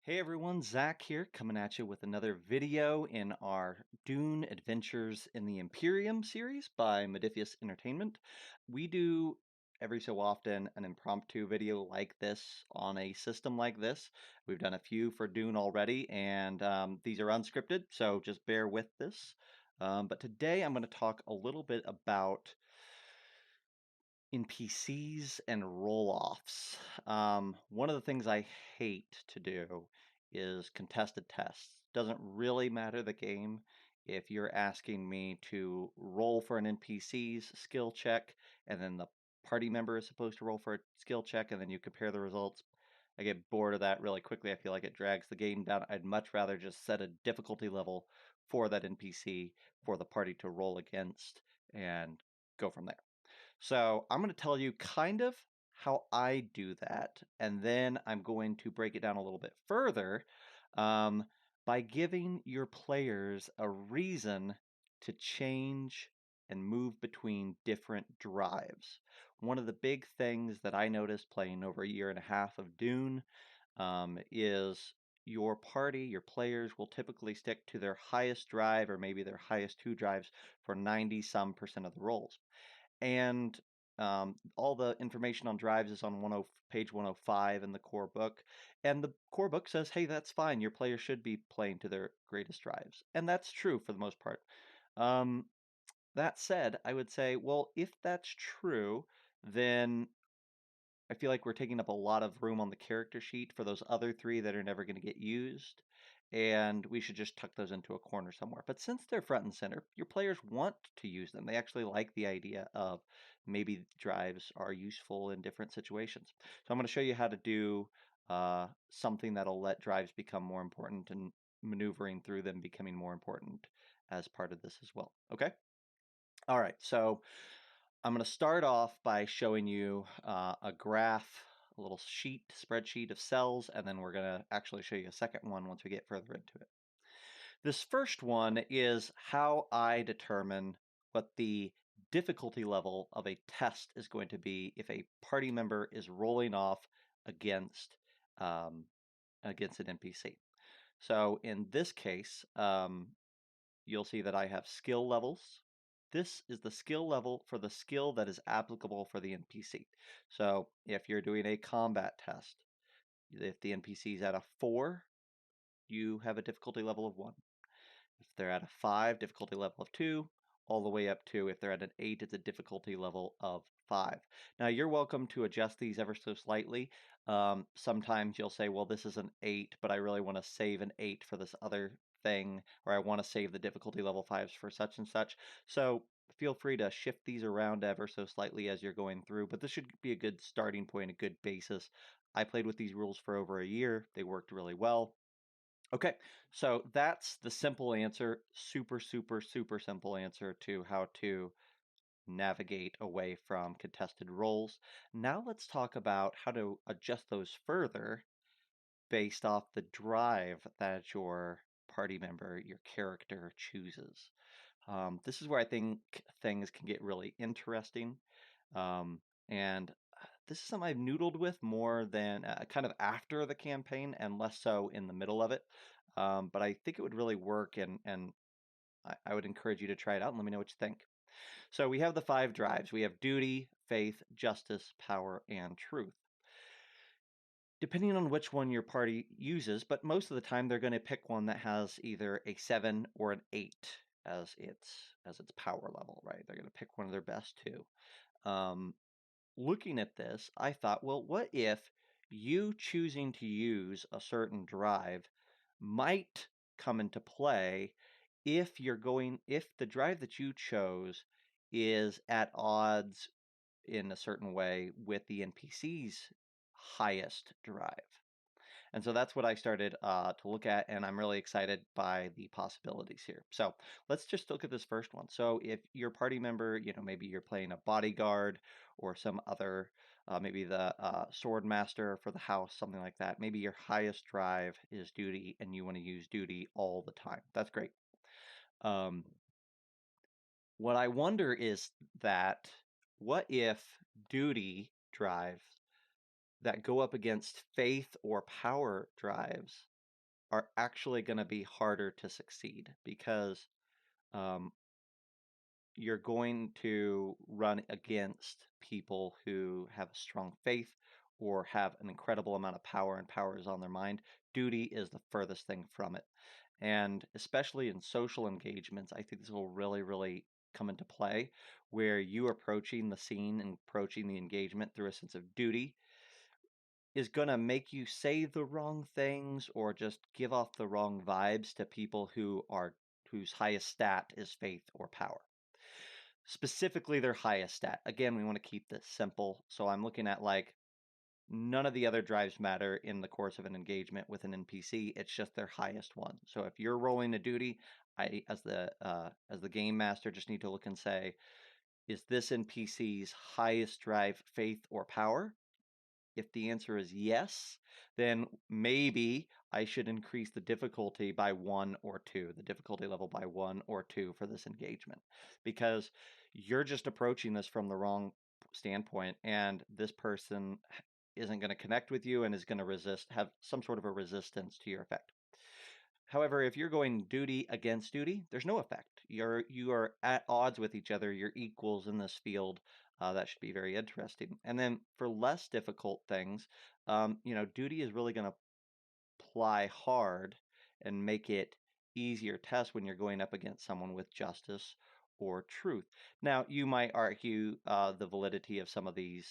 Hey everyone, Zach here, coming at you with another video in our Dune Adventures in the Imperium series by Modiphius Entertainment. We do every so often an impromptu video like this on a system like this. We've done a few for Dune already, and these are unscripted, so just bear with this. But today I'm going to talk a little bit about NPCs and roll-offs. One of the things I hate to do is contested tests. Doesn't really matter the game. If you're asking me to roll for an NPC's skill check, and then the party member is supposed to roll for a skill check, and then you compare the results, I get bored of that really quickly. I feel like it drags the game down. I'd much rather just set a difficulty level for that NPC for the party to roll against and go from there. So I'm going to tell you kind of how I do that, and then I'm going to break it down a little bit further um, by giving your players a reason to change and move between different drives. One of the big things that I noticed playing over a year and a half of Dune is your party, your players will typically stick to their highest drive or maybe their highest two drives for 90 some percent of the rolls. And all the information on drives is on page 105 in the core book. And the core book says, hey, that's fine. Your players should be playing to their greatest drives. And that's true for the most part. Um, that said, I would say, well, if that's true, then I feel like we're taking up a lot of room on the character sheet for those other three that are never going to get used, and we should just tuck those into a corner somewhere. But since they're front and center, your players want to use them. They actually like the idea of maybe drives are useful in different situations. So I'm going to show you how to do something that'll let drives become more important and maneuvering through them becoming more important as part of this as well. Okay? All right, so I'm going to start off by showing you a graph, a little spreadsheet of cells, and then we're going to actually show you a second one once we get further into it. This first one is how I determine what the difficulty level of a test is going to be if a party member is rolling off against um, against an NPC. So in this case, you'll see that I have skill levels. This is the skill level for the skill that is applicable for the NPC. So if you're doing a combat test, if the NPC is at a 4, you have a difficulty level of 1. If they're at a 5, difficulty level of 2, all the way up to if they're at an 8, it's a difficulty level of 5. Now you're welcome to adjust these ever so slightly. Sometimes you'll say, well, this is an 8, but I really want to save an 8 for this other thing, or I want to save the difficulty level 5s for such and such. So feel free to shift these around ever so slightly as you're going through, but this should be a good starting point, a good basis. I played with these rules for over a year. They worked really well. Okay, so that's the simple answer, super, super, super simple answer to how to navigate away from contested roles. Now let's talk about how to adjust those further based off the drive that your party member, your character chooses. This is where I think things can get really interesting. And this is something I've noodled with more than kind of after the campaign and less so in the middle of it. But I think it would really work, and I would encourage you to try it out and let me know what you think. So we have the 5 drives. We have duty, faith, justice, power, and truth. Depending on which one your party uses, but most of the time they're going to pick one that has either a 7 or an 8 as its power level, right? They're going to pick one of their best two. Um, Looking at this, I thought, well, what if you choosing to use a certain drive might come into play if the drive that you chose is at odds in a certain way with the NPC's highest drive. And so that's what I started to look at, and I'm really excited by the possibilities here. So let's just look at this first one. So if your party member, maybe you're playing a bodyguard or some other, maybe the sword master for the house, something like that. Maybe your highest drive is duty, and you want to use duty all the time. That's great. Um, what I wonder is that what if duty drive that go up against faith or power drives are actually going to be harder to succeed because um, you're going to run against people who have a strong faith or have an incredible amount of power, and power is on their mind. Duty is the furthest thing from it. And especially in social engagements, I think this will really, really come into play where you approaching the scene and approaching the engagement through a sense of duty is going to make you say the wrong things or just give off the wrong vibes to people whose highest stat is faith or power. Specifically their highest stat. Again, we want to keep this simple. So I'm looking at like none of the other drives matter in the course of an engagement with an NPC. It's just their highest one. So if you're rolling a duty, I as the game master just need to look and say, is this NPC's highest drive faith or power? If the answer is yes, then maybe I should increase the difficulty by 1 or 2, the difficulty level by 1 or 2 for this engagement, because you're just approaching this from the wrong standpoint, and this person isn't going to connect with you and is going to have some sort of a resistance to your effect. However, if you're going duty against duty, there's no effect. You are at odds with each other. You're equals in this field. That should be very interesting. And then for less difficult things, duty is really going to apply hard and make it easier test when you're going up against someone with justice or truth. Now, you might argue the validity of some of these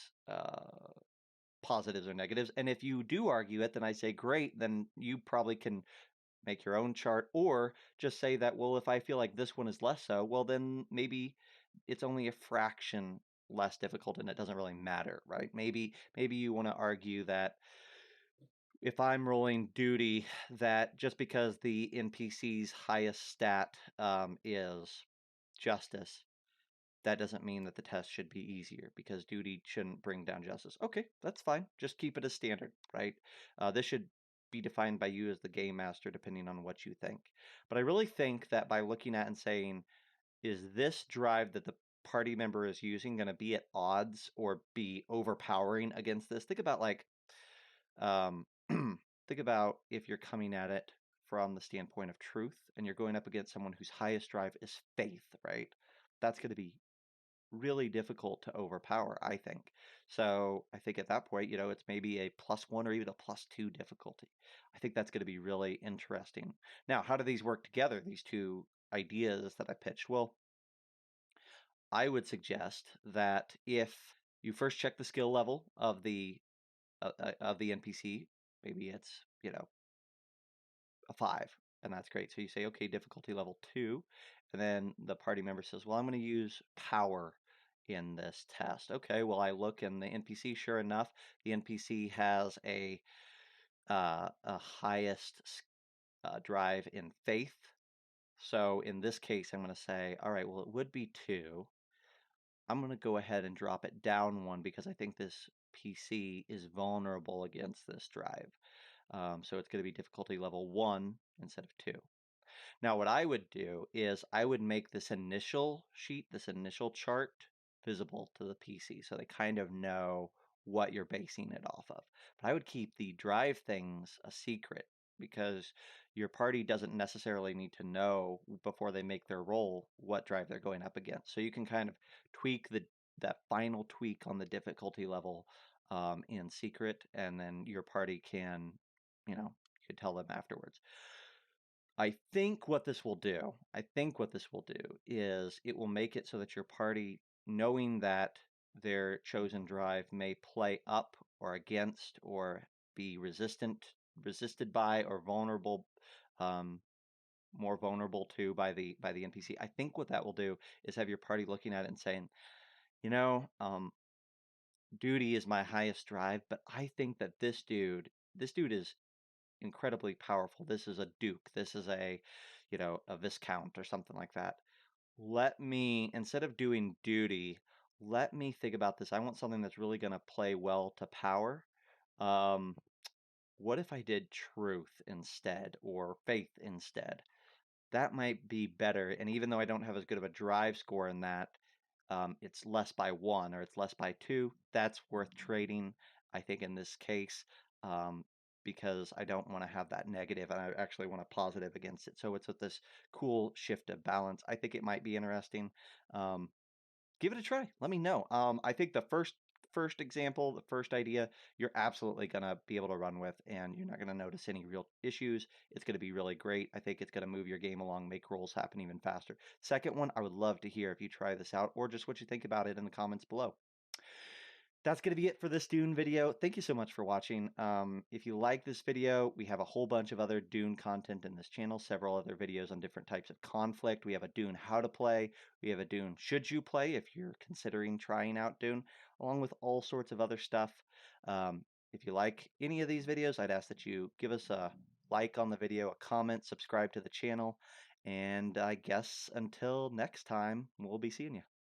positives or negatives, and if you do argue it, then I say great. Then you probably can make your own chart, or just say that, well, if I feel like this one is less so, well, then maybe it's only a fraction less difficult and it doesn't really matter, right? Maybe you want to argue that if I'm rolling duty, that just because the NPC's highest stat is justice, that doesn't mean that the test should be easier because duty shouldn't bring down justice. Okay, that's fine. Just keep it as standard, right? This should be defined by you as the game master, depending on what you think. But I really think that by looking at and saying, is this drive that the party member is using going to be at odds or be overpowering against this? Think about like, um, think about if you're coming at it from the standpoint of truth and you're going up against someone whose highest drive is faith, right? That's going to be really difficult to overpower, I think. So I think at that point, it's maybe a +1 or even a +2 difficulty. I think that's going to be really interesting. Now, how do these work together, these two ideas that I pitched? Well, I would suggest that if you first check the skill level of the NPC, maybe it's, a 5, and that's great. So you say, okay, difficulty level 2, and then the party member says, well, I'm going to use power in this test. Okay, well, I look in the NPC, sure enough, the NPC has a highest drive in faith. So in this case, I'm going to say, all right, well, it would be 2. I'm going to go ahead and drop it down 1 because I think this PC is vulnerable against this drive. So it's going to be difficulty level 1 instead of 2. Now, what I would do is I would make this initial sheet, this initial chart, visible to the PC so they kind of know what you're basing it off of. But I would keep the drive things a secret because your party doesn't necessarily need to know before they make their roll what drive they're going up against. So you can kind of tweak that final tweak on the difficulty level in secret, and then your party can, you could tell them afterwards. I think what this will do is it will make it so that your party, knowing that their chosen drive may play up or against or be resisted by, or um, more vulnerable to by the NPC. I think what that will do is have your party looking at it and saying, you know, um, duty is my highest drive, but I think that this dude is incredibly powerful. This is a duke. This is a viscount or something like that. Let me, instead of doing duty, let me think about this. I want something that's really going to play well to power. Um, what if I did truth instead or faith instead? That might be better. And even though I don't have as good of a drive score in that, it's less by 1 or it's less by 2. That's worth trading, I think, in this case. Um, because I don't want to have that negative and I actually want a positive against it. So it's with this cool shift of balance. I think it might be interesting. Um, Give it a try. Let me know. I think the first example, the first idea, you're absolutely gonna be able to run with, and you're not gonna notice any real issues. It's gonna be really great. I think it's gonna move your game along, make rolls happen even faster. Second one, I would love to hear if you try this out or just what you think about it in the comments below. That's going to be it for this Dune video. Thank you so much for watching. If you like this video, we have a whole bunch of other Dune content in this channel, several other videos on different types of conflict. We have a Dune how to play. We have a Dune should you play if you're considering trying out Dune, along with all sorts of other stuff. If you like any of these videos, I'd ask that you give us a like on the video, a comment, subscribe to the channel, and I guess until next time, we'll be seeing you.